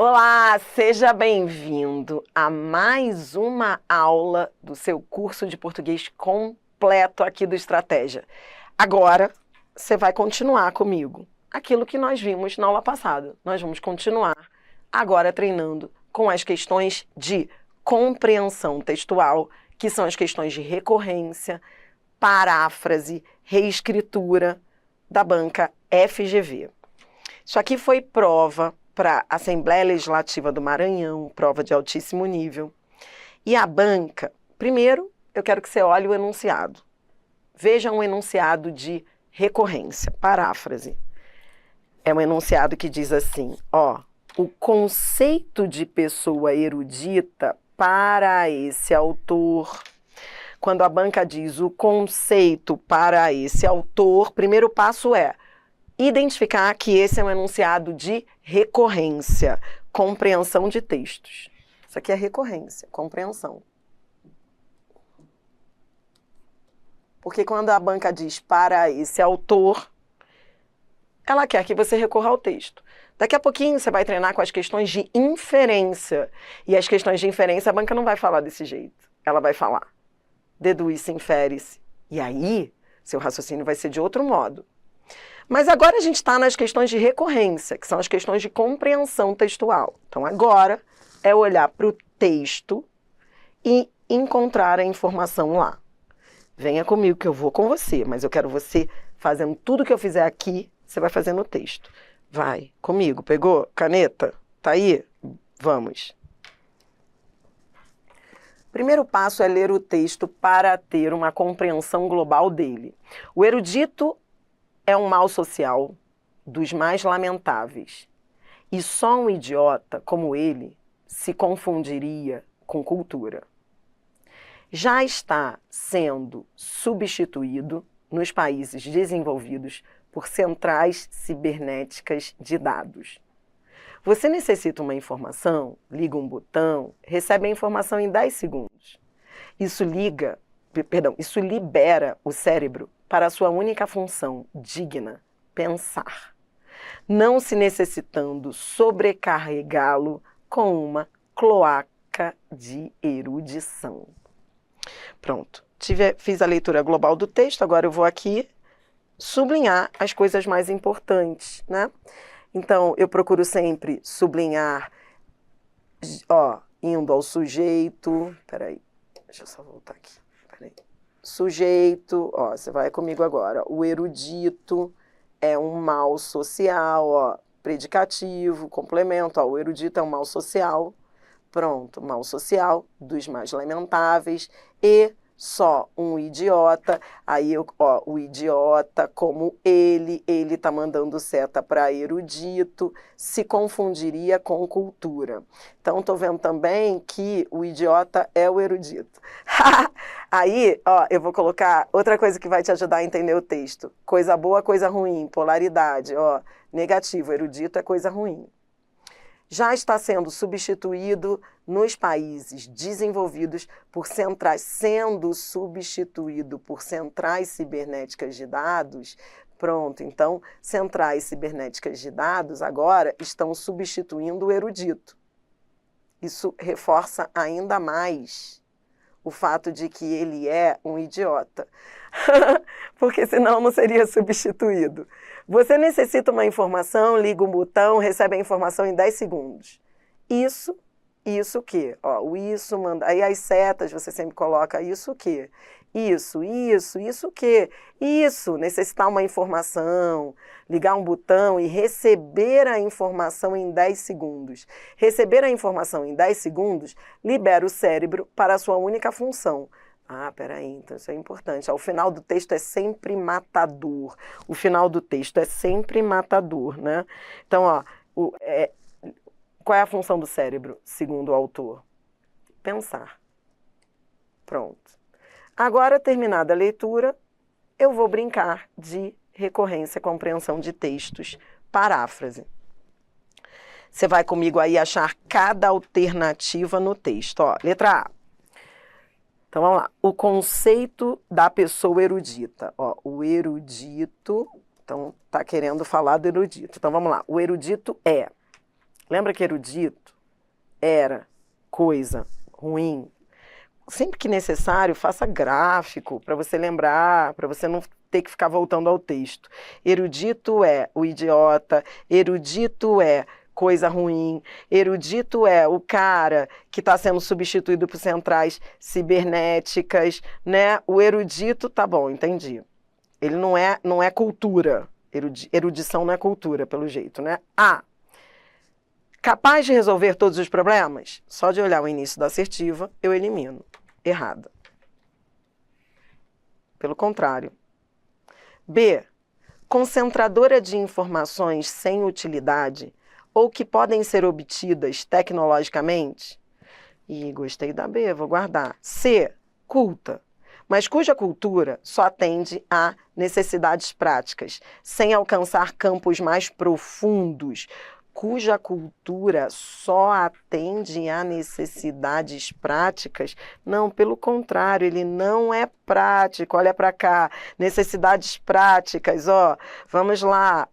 Olá, seja bem-vindo a mais uma aula do seu curso de português completo aqui do Estratégia. Agora, você vai continuar comigo aquilo que nós vimos na aula passada. Nós vamos continuar agora treinando com as questões de compreensão textual, que são as questões de recorrência, paráfrase, reescritura da banca FGV. Isso aqui foi prova para a Assembleia Legislativa do Maranhão, prova de altíssimo nível. E a banca, primeiro, eu quero que você olhe o enunciado. Veja um enunciado de recorrência, paráfrase. É um enunciado que diz assim, o conceito de pessoa erudita para esse autor. Quando a banca diz o conceito para esse autor, primeiro passo é identificar que esse é um enunciado de recorrência, compreensão de textos. Isso aqui é recorrência, compreensão. Porque quando a banca diz para esse autor, ela quer que você recorra ao texto. Daqui a pouquinho você vai treinar com as questões de inferência. E as questões de inferência a banca não vai falar desse jeito. Ela vai falar deduz-se, infere-se. E aí, seu raciocínio vai ser de outro modo. Mas agora a gente está nas questões de recorrência, que são as questões de compreensão textual. Então agora é olhar para o texto e encontrar a informação lá. Venha comigo que eu vou com você, mas eu quero você fazendo tudo que eu fizer aqui, você vai fazer no texto. Vai, comigo, pegou? Caneta? Tá aí? Vamos. Primeiro passo é ler o texto para ter uma compreensão global dele. O erudito é um mal social dos mais lamentáveis. E só um idiota como ele se confundiria com cultura. Já está sendo substituído nos países desenvolvidos por centrais cibernéticas de dados. Você necessita uma informação, liga um botão, recebe a informação em 10 segundos. Isso libera o cérebro para a sua única função digna, pensar, não se necessitando sobrecarregá-lo com uma cloaca de erudição. Pronto, fiz a leitura global do texto, agora eu vou aqui sublinhar as coisas mais importantes, né? Então, eu procuro sempre sublinhar, indo ao sujeito, peraí, deixa eu só voltar aqui, peraí. Sujeito, você vai comigo agora. O erudito é um mal social, predicativo, complemento, o erudito é um mal social. Pronto, mal social, dos mais lamentáveis, e só um idiota. Aí, o idiota, como ele tá mandando seta para erudito, se confundiria com cultura. Então, tô vendo também que o idiota é o erudito. Aí, eu vou colocar outra coisa que vai te ajudar a entender o texto. Coisa boa, coisa ruim, polaridade, negativo, erudito é coisa ruim. Já está sendo substituído nos países desenvolvidos por centrais, cibernéticas de dados. Pronto, então, centrais cibernéticas de dados agora estão substituindo o erudito. Isso reforça ainda mais o fato de que ele é um idiota, porque senão não seria substituído. Você necessita uma informação, liga um botão, recebe a informação em 10 segundos. Isso o quê? O isso, manda, aí as setas você sempre coloca isso o quê? Isso o quê? Isso, necessitar uma informação, ligar um botão e receber a informação em 10 segundos. Receber a informação em 10 segundos libera o cérebro para a sua única função. Peraí, então isso é importante. O final do texto é sempre matador. O final do texto é sempre matador, né? Então, qual é a função do cérebro, segundo o autor? Pensar. Pronto. Agora, terminada a leitura, eu vou brincar de recorrência, compreensão de textos, paráfrase. Você vai comigo aí achar cada alternativa no texto. Letra A. Então, vamos lá. O conceito da pessoa erudita. O erudito, então, está querendo falar do erudito. Então, vamos lá. O erudito é Lembra que erudito era coisa ruim? Sempre que necessário, faça gráfico para você lembrar, para você não ter que ficar voltando ao texto. Erudito é o idiota, erudito é coisa ruim, erudito é o cara que está sendo substituído por centrais cibernéticas, né? O erudito, tá bom, entendi. Ele não é cultura. Erudição não é cultura, pelo jeito, né? Capaz de resolver todos os problemas? Só de olhar o início da assertiva, eu elimino. Errada. Pelo contrário. B. Concentradora de informações sem utilidade ou que podem ser obtidas tecnologicamente? E gostei da B, vou guardar. C. Culta, mas cuja cultura só atende a necessidades práticas, sem alcançar campos mais profundos, cuja cultura só atende a necessidades práticas. Não, pelo contrário, ele não é prático. Olha para cá, necessidades práticas, ó, vamos lá,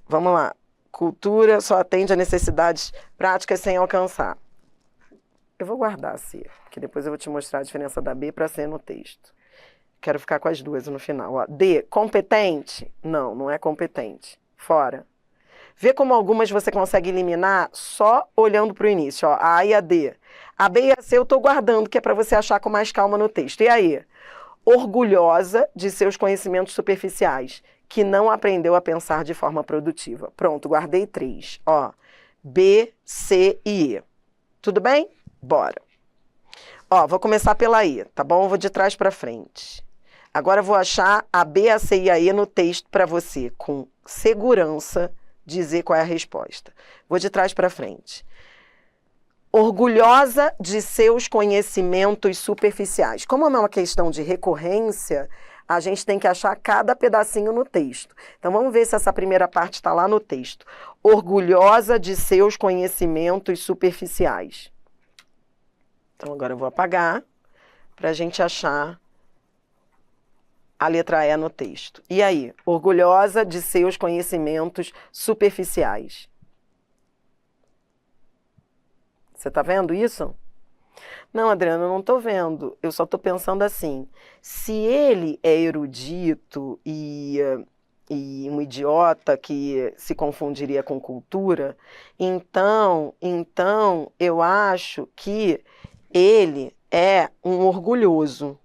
vamos lá. Cultura só atende a necessidades práticas sem alcançar. Eu vou guardar a C, porque depois eu vou te mostrar a diferença da B para C no texto. Quero ficar com as duas no final. Ó. D, competente? Não, não é competente. Fora. Vê como algumas você consegue eliminar só olhando para o início. Ó, a A e a D. A B e a C eu estou guardando, que é para você achar com mais calma no texto. E aí? Orgulhosa de seus conhecimentos superficiais, que não aprendeu a pensar de forma produtiva. Pronto, guardei 3. Ó, B, C e E. Tudo bem? Bora. Ó, vou começar pela E, tá bom? Eu vou de trás para frente. Agora eu vou achar a B, a C e a E no texto para você, com segurança, dizer qual é a resposta. Vou de trás para frente. Orgulhosa de seus conhecimentos superficiais. Como é uma questão de recorrência, a gente tem que achar cada pedacinho no texto. Então, vamos ver se essa primeira parte está lá no texto. Orgulhosa de seus conhecimentos superficiais. Então, agora eu vou apagar para a gente achar a letra E no texto. E aí? Orgulhosa de seus conhecimentos superficiais. Você está vendo isso? Não, Adriana, eu não estou vendo. Eu só estou pensando assim. Se ele é erudito e um idiota que se confundiria com cultura, então eu acho que ele é um orgulhoso.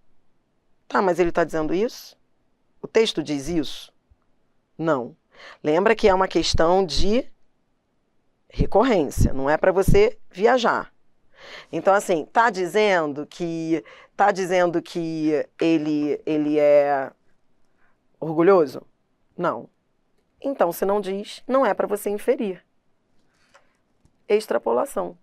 Tá, mas ele está dizendo isso? O texto diz isso? Não. Lembra que é uma questão de recorrência, não é para você viajar. Então, assim, tá dizendo que ele é orgulhoso? Não. Então, se não diz, não é para você inferir. Extrapolação.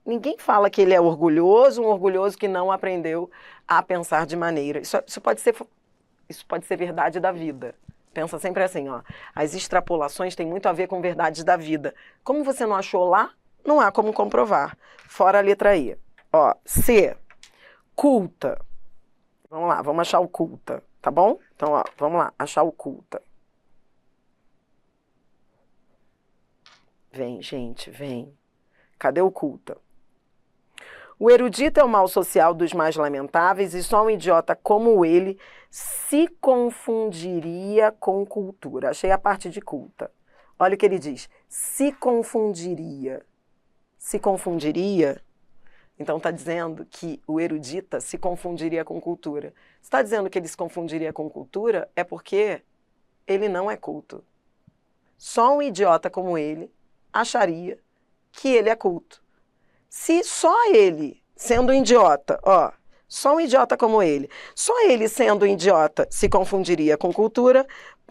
Ninguém fala que ele é orgulhoso, um orgulhoso que não aprendeu a pensar de maneira. Isso pode ser verdade da vida. Pensa sempre assim, ó. As extrapolações têm muito a ver com verdades da vida. Como você não achou lá, não há como comprovar. Fora a letra E. Ó, C. Culta. Vamos lá, vamos achar o culta, tá bom? Então, ó, vamos lá, achar o culta. Vem, gente, vem. Cadê o culta? O erudito é o mal social dos mais lamentáveis e só um idiota como ele se confundiria com cultura. Achei a parte de culta. Olha o que ele diz. Se confundiria. Se confundiria? Então está dizendo que o erudita se confundiria com cultura. Se está dizendo que ele se confundiria com cultura, é porque ele não é culto. Só um idiota como ele acharia que ele é culto. Se só ele, sendo um idiota, ó, só um idiota como ele, só ele sendo um idiota se confundiria com cultura,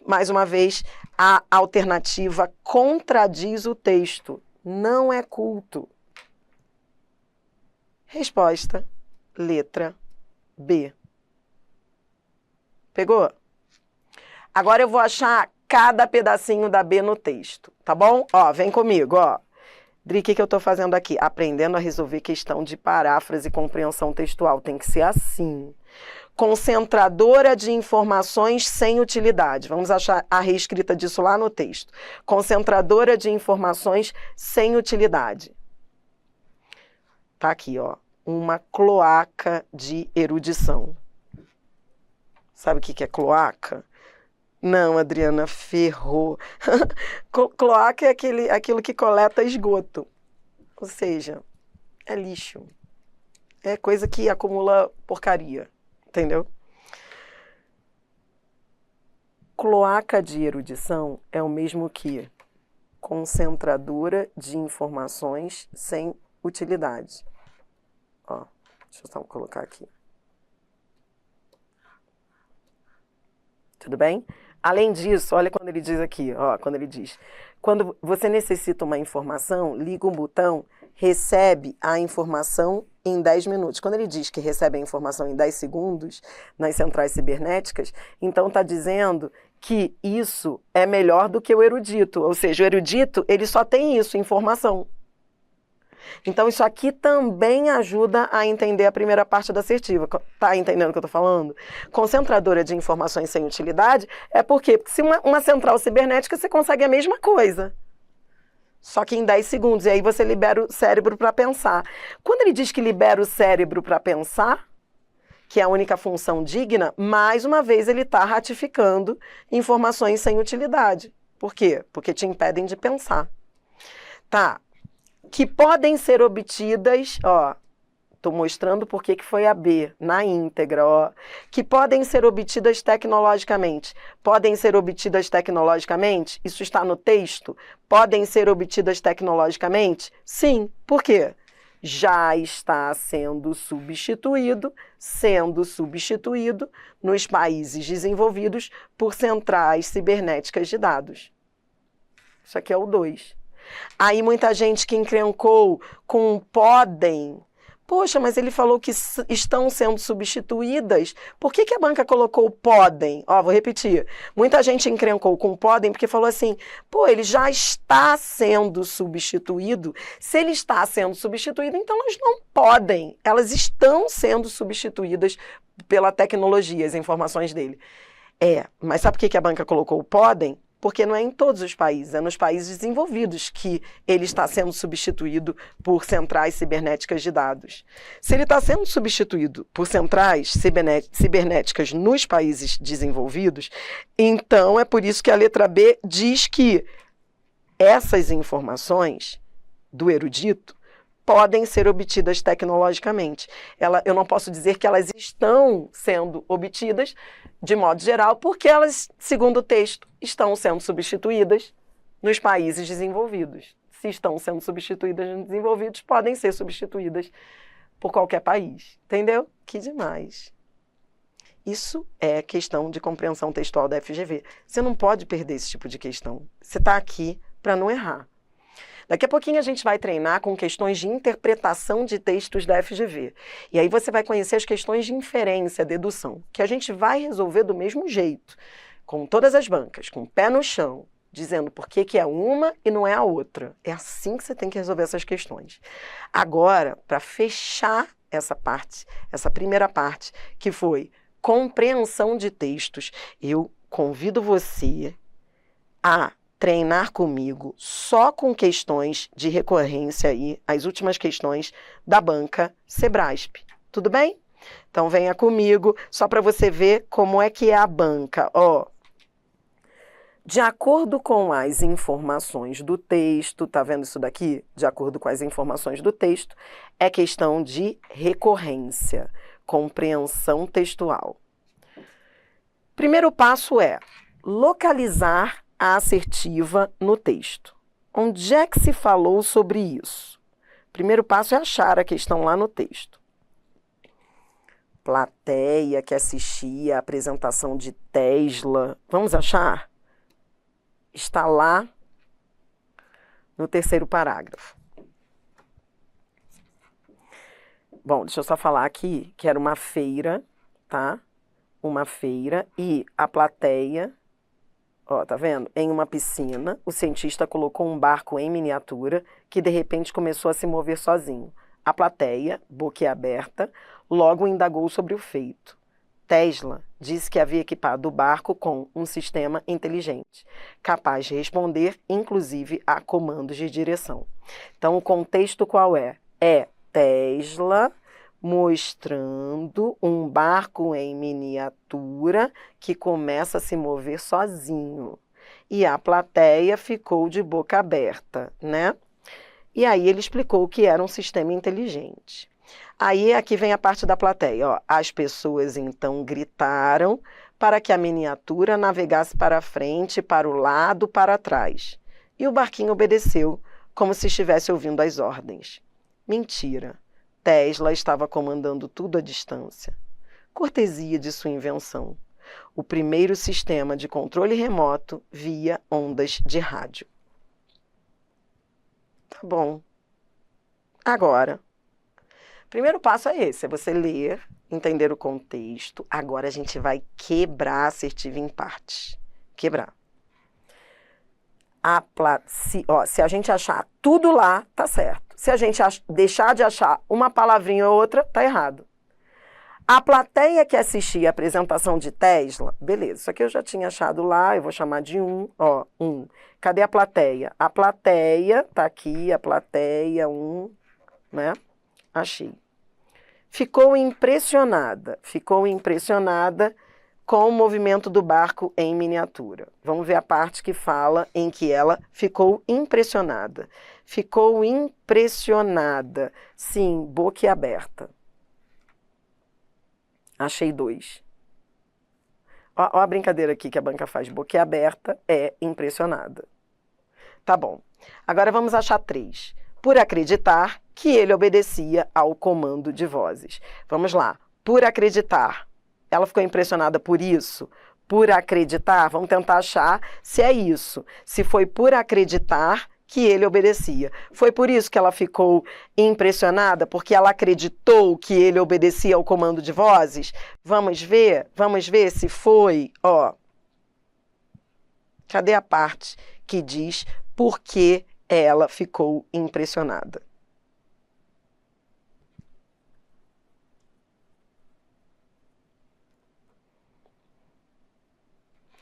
mais uma vez, a alternativa contradiz o texto. Não é culto. Resposta, letra B. Pegou? Agora eu vou achar cada pedacinho da B no texto, tá bom? Ó, vem comigo, ó. Dri, o que eu estou fazendo aqui? Aprendendo a resolver questão de paráfrase e compreensão textual. Tem que ser assim. concentradora de informações sem utilidade. Vamos achar a reescrita disso lá no texto. Concentradora de informações sem utilidade. Tá aqui, ó. Uma cloaca de erudição. Sabe o que é cloaca? Não, Adriana, ferrou. Cloaca é aquilo que coleta esgoto. Ou seja, é lixo. É coisa que acumula porcaria. Entendeu? Cloaca de erudição é o mesmo que concentradora de informações sem utilidade. Ó, deixa eu só colocar aqui. Tudo bem? Além disso, olha quando ele diz aqui, ó, quando ele diz: quando você necessita uma informação, liga um botão, recebe a informação em 10 minutos. Quando ele diz que recebe a informação em 10 segundos nas centrais cibernéticas, então está dizendo que isso é melhor do que o erudito. Ou seja, o erudito, ele só tem isso, informação. Então, isso aqui também ajuda a entender a primeira parte da assertiva. Tá entendendo o que eu estou falando? Concentradora de informações sem utilidade é porque se uma central cibernética, você consegue a mesma coisa. Só que em 10 segundos. E aí você libera o cérebro para pensar. Quando ele diz que libera o cérebro para pensar, que é a única função digna, mais uma vez ele está ratificando informações sem utilidade. Por quê? Porque te impedem de pensar. Tá. Que podem ser obtidas, ó, estou mostrando por que foi a B, na íntegra, ó, que podem ser obtidas tecnologicamente. Podem ser obtidas tecnologicamente? Isso está no texto? Podem ser obtidas tecnologicamente? Sim. Por quê? Já está sendo substituído nos países desenvolvidos por centrais cibernéticas de dados. Isso aqui é o 2. Aí muita gente que encrencou com podem. Poxa, mas ele falou que estão sendo substituídas. Por que a banca colocou podem? Ó, vou repetir. Muita gente encrencou com podem porque falou assim, pô, ele já está sendo substituído. Se ele está sendo substituído, então elas não podem. Elas estão sendo substituídas pela tecnologia, as informações dele. Mas sabe por que a banca colocou o podem? Porque não é em todos os países, é nos países desenvolvidos que ele está sendo substituído por centrais cibernéticas de dados. Se ele está sendo substituído por centrais cibernéticas nos países desenvolvidos, então é por isso que a letra B diz que essas informações do erudito podem ser obtidas tecnologicamente. Eu não posso dizer que elas estão sendo obtidas de modo geral, porque elas, segundo o texto, estão sendo substituídas nos países desenvolvidos. Se estão sendo substituídas nos desenvolvidos, podem ser substituídas por qualquer país. Entendeu? Que demais. Isso é questão de compreensão textual da FGV. Você não pode perder esse tipo de questão. Você está aqui para não errar. Daqui a pouquinho a gente vai treinar com questões de interpretação de textos da FGV. E aí você vai conhecer as questões de inferência, dedução, que a gente vai resolver do mesmo jeito, com todas as bancas, com o pé no chão, dizendo por que é uma e não é a outra. É assim que você tem que resolver essas questões. Agora, para fechar essa parte, essa primeira parte, que foi compreensão de textos, eu convido você a treinar comigo só com questões de recorrência aí, as últimas questões da banca Sebrasp. Tudo bem? Então venha comigo, só para você ver como é que é a banca. Ó, de acordo com as informações do texto, tá vendo isso daqui? De acordo com as informações do texto, é questão de recorrência, compreensão textual. Primeiro passo é localizar a assertiva no texto. Onde é que se falou sobre isso? Primeiro passo é achar a questão lá no texto. Plateia que assistia à apresentação de Tesla. Vamos achar? Está lá no terceiro parágrafo. Bom, deixa eu só falar aqui que era uma feira, tá? Uma feira e a plateia, ó, tá vendo? Em uma piscina, o cientista colocou um barco em miniatura que de repente começou a se mover sozinho. A plateia, boquiaberta, logo indagou sobre o feito. Tesla disse que havia equipado o barco com um sistema inteligente, capaz de responder, inclusive, a comandos de direção. Então, o contexto qual é? É Tesla mostrando um barco em miniatura que começa a se mover sozinho. E a plateia ficou de boca aberta, né? E aí ele explicou que era um sistema inteligente. Aí aqui vem a parte da plateia, ó. As pessoas então gritaram para que a miniatura navegasse para frente, para o lado, para trás. E o barquinho obedeceu, como se estivesse ouvindo as ordens. Mentira. Tesla estava comandando tudo à distância. Cortesia de sua invenção. O primeiro sistema de controle remoto via ondas de rádio. Tá bom. Agora, primeiro passo é esse, é você ler, entender o contexto. Agora a gente vai quebrar a assertiva em partes. Quebrar. Se a gente achar tudo lá, tá certo. Se a gente deixar de achar uma palavrinha ou outra, tá errado. A plateia que assistia a apresentação de Tesla, beleza, isso aqui eu já tinha achado lá, eu vou chamar de 1, ó, 1. Cadê a plateia? A plateia, tá aqui, a plateia 1, né? Achei. Ficou impressionada com o movimento do barco em miniatura. Vamos ver a parte que fala em que ela ficou impressionada. Ficou impressionada, sim, boquiaberta. Achei 2. Ó a brincadeira aqui que a banca faz. Boquiaberta é impressionada. Tá bom. Agora vamos achar 3. Por acreditar que ele obedecia ao comando de vozes. Vamos lá. Por acreditar. Ela ficou impressionada por isso? Por acreditar? Vamos tentar achar se é isso. Se foi por acreditar que ele obedecia. Foi por isso que ela ficou impressionada? Porque ela acreditou que ele obedecia ao comando de vozes? Vamos ver se foi, ó. Cadê a parte que diz por que ela ficou impressionada?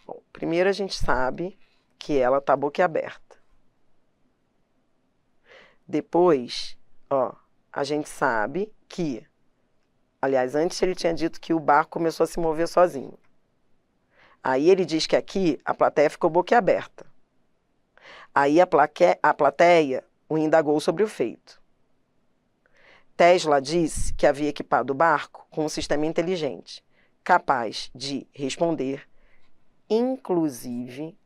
Bom, primeiro a gente sabe que ela está boquiaberta. Depois, ó, a gente sabe que, aliás, antes ele tinha dito que o barco começou a se mover sozinho. Aí ele diz que aqui a plateia ficou boquiaberta. Aí a plateia o indagou sobre o feito. Tesla disse que havia equipado o barco com um sistema inteligente, capaz de responder, inclusive,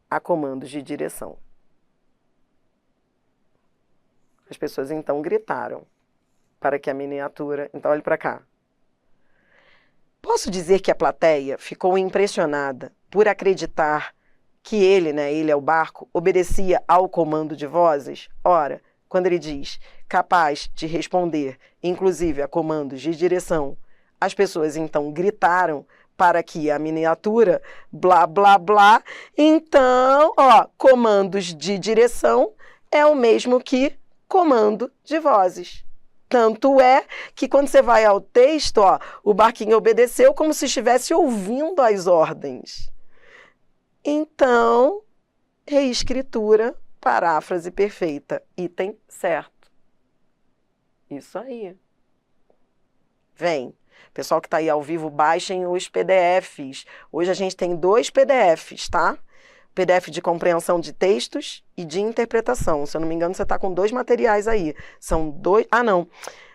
a comandos de direção. As pessoas então gritaram para que a miniatura... Então, olhe para cá. Posso dizer que a plateia ficou impressionada por acreditar que ele, né, ele é o barco, obedecia ao comando de vozes? Ora, quando ele diz capaz de responder, inclusive a comandos de direção, as pessoas então gritaram para que a miniatura, blá, blá, blá. Então, ó, comandos de direção é o mesmo que comando de vozes. Tanto é que quando você vai ao texto, ó, o barquinho obedeceu como se estivesse ouvindo as ordens. Então, reescritura, paráfrase perfeita, item certo. Isso aí. Vem. Pessoal que está aí ao vivo, baixem os PDFs. Hoje a gente tem 2 PDFs, tá? PDF de compreensão de textos e de interpretação. Se eu não me engano, você está com 2 materiais aí. São 2... Ah, não.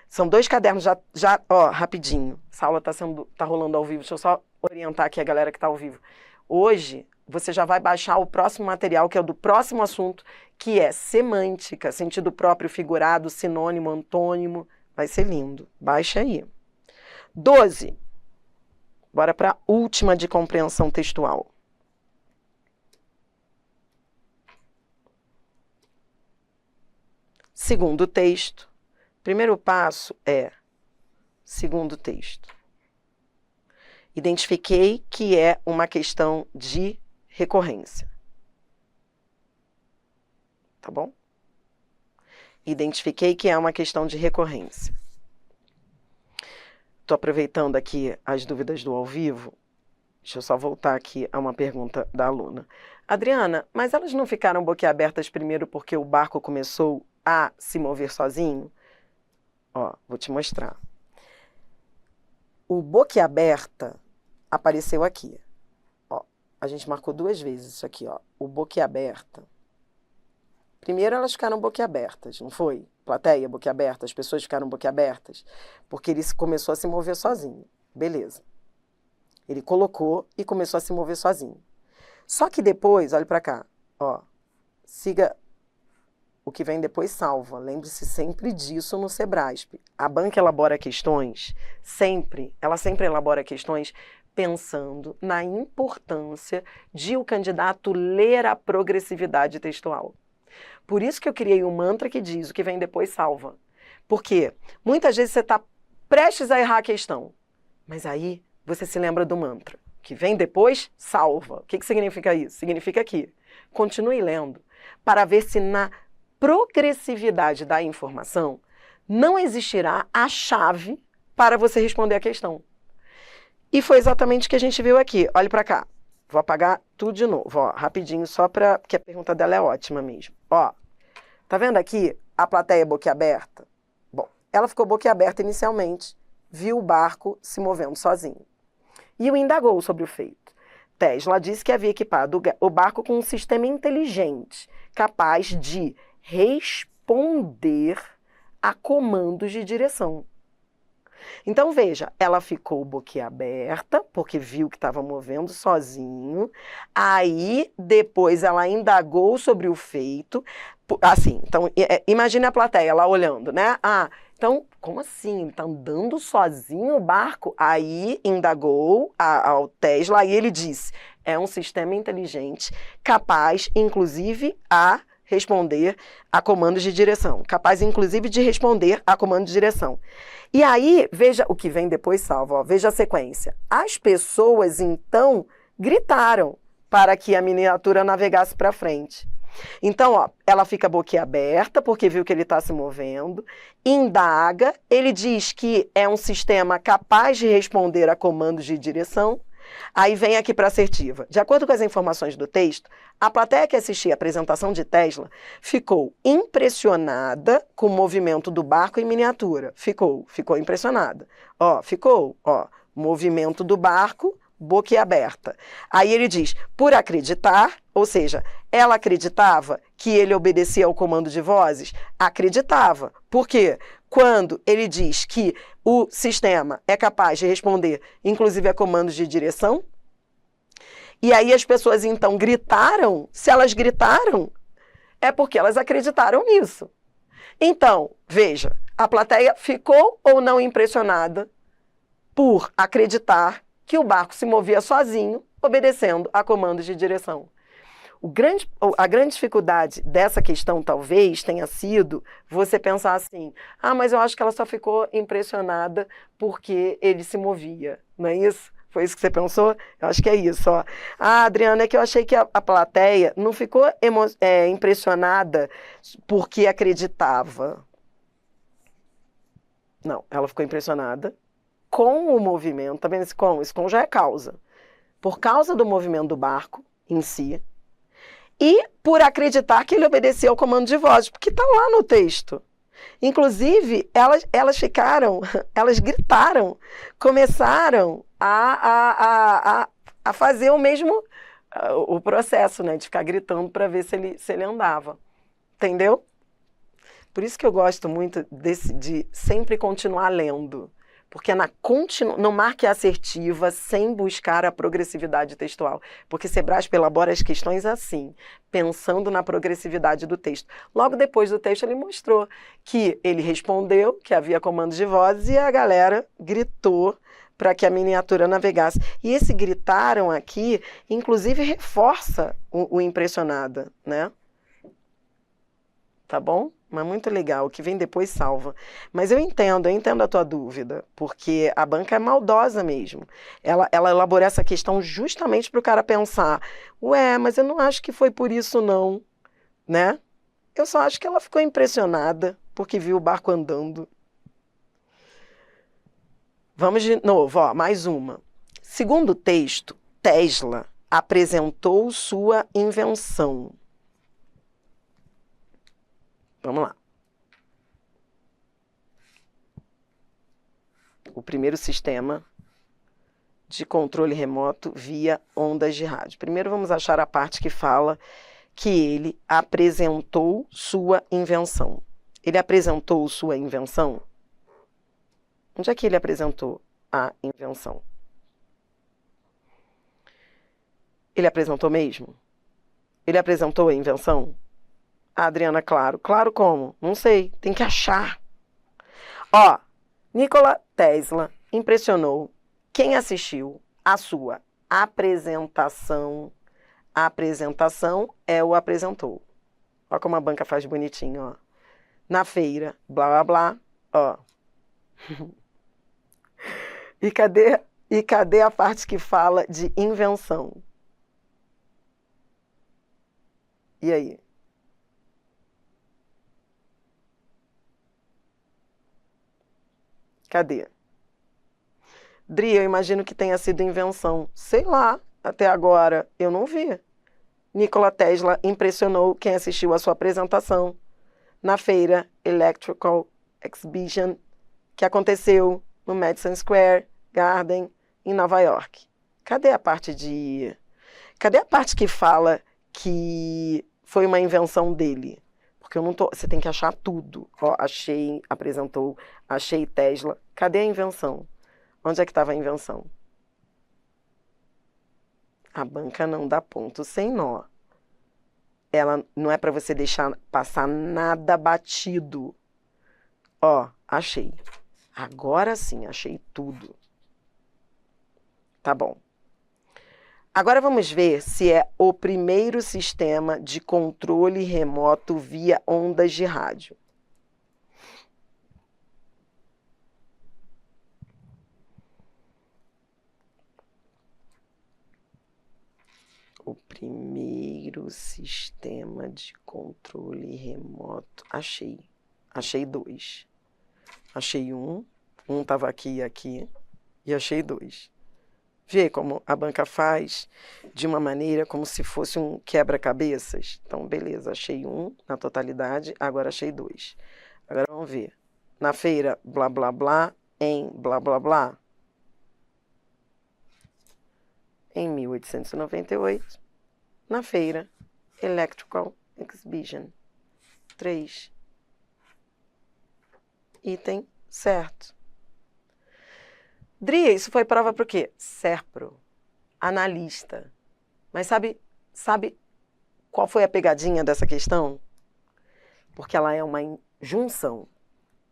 São 2 cadernos. Ó, rapidinho. Essa aula tá rolando ao vivo. Deixa eu só orientar aqui a galera que está ao vivo. Hoje, você já vai baixar o próximo material, que é o do próximo assunto, que é semântica, sentido próprio, figurado, sinônimo, antônimo. Vai ser lindo. Baixa aí. 12. Bora para a última de compreensão textual. Segundo texto. Primeiro passo é segundo texto. Identifiquei que é uma questão de recorrência. Tá bom? Identifiquei que é uma questão de recorrência. Estou aproveitando aqui as dúvidas do ao vivo. Deixa eu só voltar aqui a uma pergunta da aluna. Adriana, mas elas não ficaram boquiabertas primeiro porque o barco começou a se mover sozinho? Ó, vou te mostrar. O boquiaberta apareceu aqui. Ó, a gente marcou 2 vezes isso aqui, ó. O boquiaberta. Primeiro elas ficaram boquiabertas, não foi? Plateia boquiaberta, as pessoas ficaram boquiabertas, porque ele começou a se mover sozinho. Beleza. Ele colocou e começou a se mover sozinho. Só que depois, olha para cá, ó, siga o que vem depois salva. Lembre-se sempre disso no Sebrasp. A banca elabora questões, ela sempre elabora questões pensando na importância de o candidato ler a progressividade textual. Por isso que eu criei um mantra que diz o que vem depois salva. Porque muitas vezes você está prestes a errar a questão, mas aí você se lembra do mantra. O que vem depois salva. O que significa isso? Significa que continue lendo para ver se na progressividade da informação não existirá a chave para você responder a questão. E foi exatamente o que a gente viu aqui. Olhe para cá. Vou apagar tudo de novo, ó, rapidinho, só porque a pergunta dela é ótima mesmo. Ó, tá vendo aqui a plateia boquiaberta? Bom, ela ficou boquiaberta inicialmente, viu o barco se movendo sozinho. E o indagou sobre o feito. Tesla disse que havia equipado o barco com um sistema inteligente, capaz de responder a comandos de direção. Então, veja, ela ficou boquiaberta, porque viu que estava movendo sozinho. Aí, depois, ela indagou sobre o feito. Assim, então, imagine a plateia lá olhando, né? Ah, então, como assim? Ele está andando sozinho o barco? Aí, indagou ao Tesla, e ele disse, é um sistema inteligente, capaz, inclusive, a responder a comandos de direção. Capaz, inclusive, de responder a comando de direção. E aí, veja o que vem depois salva, ó, veja a sequência. As pessoas, então, gritaram para que a miniatura navegasse para frente. Então, ó, ela fica boquiaberta, porque viu que ele está se movendo, indaga, ele diz que é um sistema capaz de responder a comandos de direção. Aí vem aqui para a assertiva. De acordo com as informações do texto, a plateia que assistia a apresentação de Tesla ficou impressionada com o movimento do barco em miniatura. Ficou impressionada. Ó, movimento do barco, boquiaberta. Aí ele diz, por acreditar, ou seja, ela acreditava que ele obedecia ao comando de vozes? Acreditava. Por quê? Quando ele diz que o sistema é capaz de responder, inclusive a comandos de direção, e aí as pessoas então gritaram, se elas gritaram, é porque elas acreditaram nisso. Então, veja, a plateia ficou ou não impressionada por acreditar que o barco se movia sozinho, obedecendo a comandos de direção. A grande dificuldade dessa questão talvez tenha sido você pensar assim, ah, mas eu acho que ela só ficou impressionada porque ele se movia, não é isso? Foi isso que você pensou? Eu acho que é isso, ó. Ah, Adriana, é que eu achei que a plateia não ficou impressionada porque acreditava. Não, ela ficou impressionada com o movimento, tá vendo esse com? Esse com já é causa. Por causa do movimento do barco em si, e por acreditar que ele obedecia ao comando de voz, porque está lá no texto. Inclusive, elas gritaram, começaram a fazer o mesmo o processo, né, de ficar gritando para ver se ele andava. Entendeu? Por isso que eu gosto muito de sempre continuar lendo. Porque não marque a assertiva sem buscar a progressividade textual. Porque Sebrasp elabora as questões assim, pensando na progressividade do texto. Logo depois do texto ele mostrou que ele respondeu, que havia comandos de vozes e a galera gritou para que a miniatura navegasse. E esse gritaram aqui, inclusive, reforça o impressionada, né? Tá bom? Mas muito legal, o que vem depois salva. Mas eu entendo a tua dúvida, porque a banca é maldosa mesmo. Ela elaborou essa questão justamente para o cara pensar, ué, mas eu não acho que foi por isso não, né? Eu só acho que ela ficou impressionada porque viu o barco andando. Vamos de novo, ó, mais uma. Segundo o texto, Tesla apresentou sua invenção. Vamos lá. O primeiro sistema de controle remoto via ondas de rádio. Primeiro vamos achar a parte que fala que ele apresentou sua invenção. Ele apresentou sua invenção? Onde é que ele apresentou a invenção? Ele apresentou mesmo? Ele apresentou a invenção? A Adriana, claro. Claro como? Não sei, tem que achar. Ó, Nikola Tesla impressionou quem assistiu a sua apresentação. A apresentação é o apresentou. Ó como a banca faz bonitinho, ó. Na feira, blá, blá, blá, ó. E cadê a parte que fala de invenção? E aí? Cadê? Dri, eu imagino que tenha sido invenção. Sei lá, até agora eu não vi. Nikola Tesla impressionou quem assistiu a sua apresentação na feira Electrical Exhibition, que aconteceu no Madison Square Garden, em Nova York. Cadê a parte que fala que foi uma invenção dele? Porque eu não tô... Você tem que achar tudo. Ó, achei, apresentou, achei Tesla. Cadê a invenção? Onde é que estava a invenção? A banca não dá ponto sem nó. Ela não é para você deixar passar nada batido. Ó, achei. Agora sim, achei tudo. Tá bom. Agora vamos ver se é o primeiro sistema de controle remoto via ondas de rádio. O primeiro sistema de controle remoto. Achei. Achei 2. Achei um estava aqui e aqui, e achei 2. Vê como a banca faz de uma maneira como se fosse um quebra-cabeças? Então, beleza, achei um na totalidade, agora achei 2. Agora vamos ver. Na feira, blá, blá, blá, em blá, blá, blá. Em 1898, na feira Electrical Exhibition. 3. Item certo. Dri, isso foi prova para o quê? Serpro, analista. Mas sabe qual foi a pegadinha dessa questão? Porque ela é uma junção.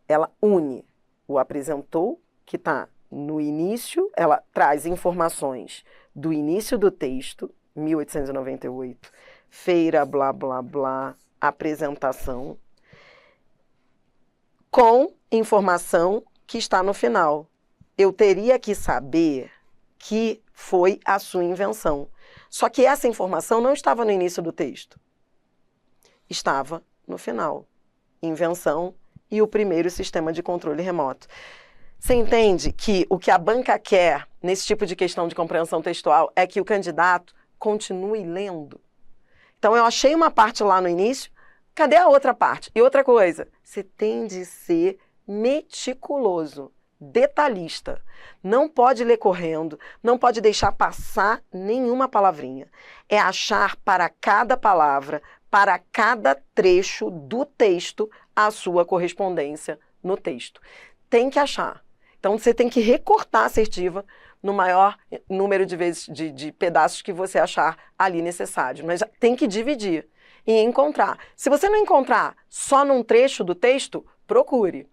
Ela une o apresentou, que está no início, ela traz informações do início do texto, 1898, feira, blá, blá, blá, apresentação, com informação que está no final. Eu teria que saber que foi a sua invenção. Só que essa informação não estava no início do texto. Estava no final. Invenção e o primeiro sistema de controle remoto. Você entende que o que a banca quer nesse tipo de questão de compreensão textual é que o candidato continue lendo? Então, eu achei uma parte lá no início, cadê a outra parte? E outra coisa, você tem de ser meticuloso, detalhista. Não pode ler correndo, não pode deixar passar nenhuma palavrinha. É achar para cada palavra, para cada trecho do texto, a sua correspondência no texto. Tem que achar. Então, você tem que recortar a assertiva no maior número de vezes, de pedaços que você achar ali necessário. Mas tem que dividir e encontrar. Se você não encontrar só num trecho do texto, procure.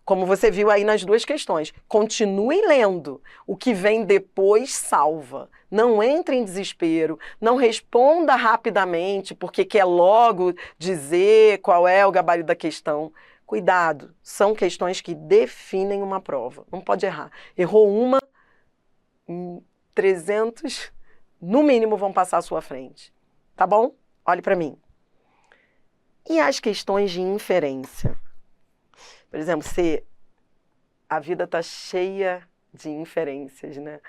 Como você viu aí nas duas questões, continue lendo. O que vem depois salva. Não entre em desespero, não responda rapidamente, porque quer logo dizer qual é o gabarito da questão. Cuidado, são questões que definem uma prova. Não pode errar. Errou uma, 300, no mínimo, vão passar à sua frente. Tá bom? Olhe para mim. E as questões de inferência? Por exemplo, se a vida está cheia de inferências, né?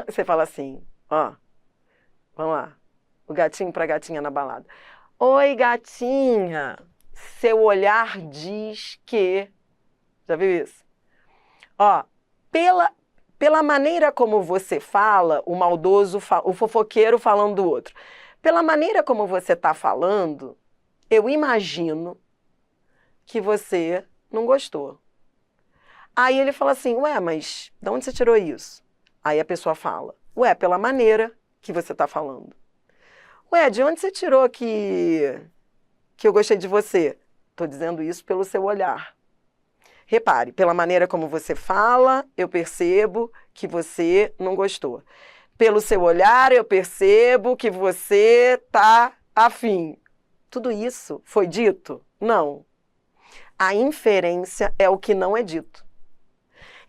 Você fala assim, ó, vamos lá, o gatinho pra gatinha na balada. Oi, gatinha, seu olhar diz que... Já viu isso? Ó, pela maneira como você fala, o maldoso, o fofoqueiro falando do outro, pela maneira como você tá falando, eu imagino que você não gostou. Aí ele fala assim, ué, mas de onde você tirou isso? Aí a pessoa fala, ué, pela maneira que você tá falando. Ué, de onde você tirou que eu gostei de você? Tô dizendo isso pelo seu olhar. Repare, pela maneira como você fala, eu percebo que você não gostou. Pelo seu olhar, eu percebo que você tá afim. Tudo isso foi dito? Não. A inferência é o que não é dito.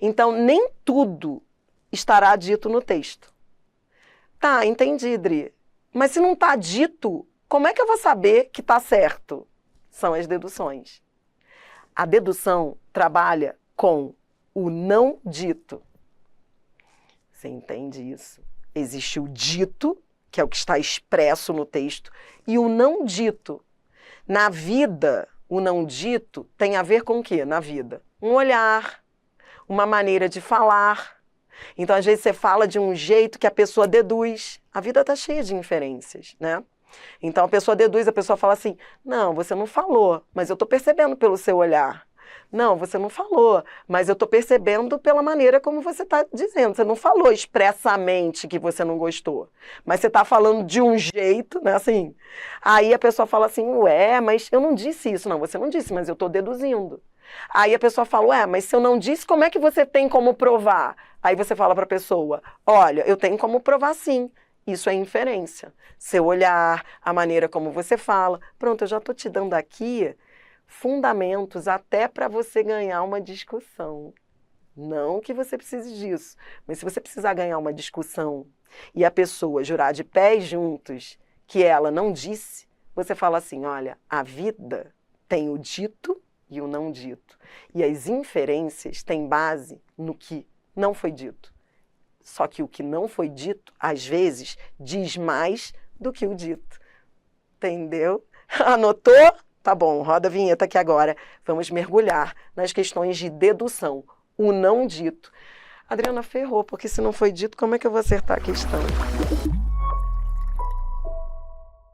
Então, nem tudo estará dito no texto. Tá, entendi, Dri. Mas se não está dito, como é que eu vou saber que está certo? São as deduções. A dedução trabalha com o não dito. Você entende isso? Existe o dito, que é o que está expresso no texto, e o não dito. Na vida, o não dito tem a ver com o quê na vida? Um olhar, uma maneira de falar. Então, às vezes, você fala de um jeito que a pessoa deduz. A vida está cheia de inferências, né? Então, a pessoa deduz, a pessoa fala assim, não, você não falou, mas eu estou percebendo pelo seu olhar. Não, você não falou, mas eu estou percebendo pela maneira como você está dizendo. Você não falou expressamente que você não gostou, mas você está falando de um jeito, né, assim. Aí a pessoa fala assim, ué, mas eu não disse isso. Não, você não disse, mas eu estou deduzindo. Aí a pessoa fala, ué, mas se eu não disse, como é que você tem como provar? Aí você fala para a pessoa, olha, eu tenho como provar sim. Isso é inferência. Seu olhar, a maneira como você fala. Pronto, eu já estou te dando aqui fundamentos até para você ganhar uma discussão. Não que você precise disso, mas se você precisar ganhar uma discussão e a pessoa jurar de pés juntos que ela não disse, você fala assim, olha, a vida tem o dito e o não dito. E as inferências têm base no que não foi dito. Só que o que não foi dito, às vezes, diz mais do que o dito. Entendeu? Anotou? Tá bom, roda a vinheta aqui agora. Vamos mergulhar nas questões de dedução. O não dito. Adriana, ferrou, porque se não foi dito, como é que eu vou acertar a questão?